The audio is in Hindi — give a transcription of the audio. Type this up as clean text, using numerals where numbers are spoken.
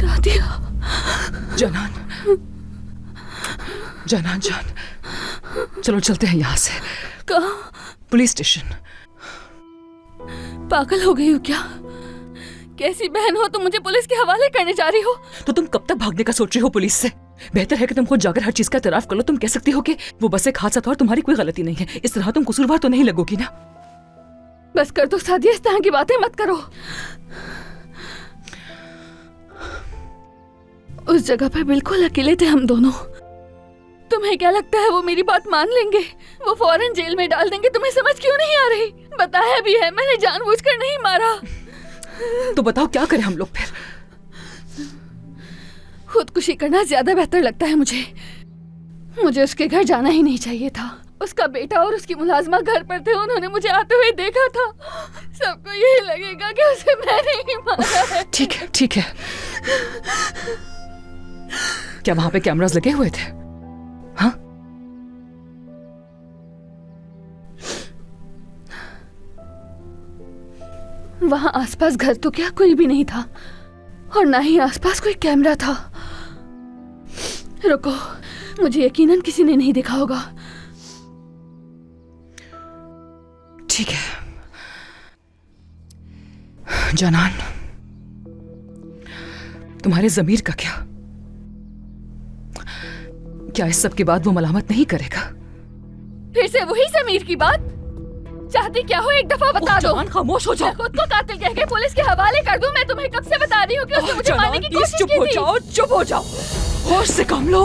सादिया। जनान, जनान जान, चलो चलते हैं यहाँ से। कहाँ? Police station. पागल हो गई हो क्या? कैसी बहन हो तुम, मुझे पुलिस के हवाले करने जा रही हो? तो तुम कब तक भागने का सोच रही हो पुलिस से? बेहतर है कि तुम खुद जाकर हर चीज का एतराफ कर लो। तुम कह सकती हो कि वो बस एक हादसा था और तुम्हारी कोई गलती नहीं है। इस तरह तुम कसूरवार तो नहीं लगोगी ना? बस कर दो सादिया, इस तरह की बातें मत करो। उस जगह पर बिल्कुल अकेले थे हम दोनों। तुम्हें क्या लगता है वो मेरी बात मान लेंगे? वो फौरन जेल में डाल देंगे। तुम्हें समझ क्यों नहीं आ रही? बताया भी है, मैंने जानबूझकर नहीं मारा। तो बताओ क्या करें हम लोग फिर? खुदकुशी करना ज्यादा बेहतर लगता है मुझे। मुझे उसके घर जाना ही नहीं चाहिए था। उसका बेटा और उसकी मुलाजमा घर पर थे। उन्होंने मुझे आते हुए देखा था। सबको यही लगेगा कि उसे मैंने ही मारा है। ठीक है, ठीक है। क्या वहां पे कैमरास लगे हुए थे? हाँ? वहां आसपास घर तो क्या कोई भी नहीं था, और ना ही आसपास कोई कैमरा था। रुको, मुझे यकीनन किसी ने नहीं देखा होगा। ठीक है जनान, तुम्हारे जमीर का क्या? क्या इस सब के बाद वो मलामत नहीं करेगा? फिर से वही जमीर की बात? चाहती क्या हो एक दफा बता दो। जनान खामोश हो जाओ। मैं खुद को कातिल कह के पुलिस के हवाले कर दूं? मैं तुम्हें कब से बता रही हूँ कि उसने मुझे मारने की कोशिश चुप की हो थी। जाओ, चुप हो जाओ। होश से काम लो।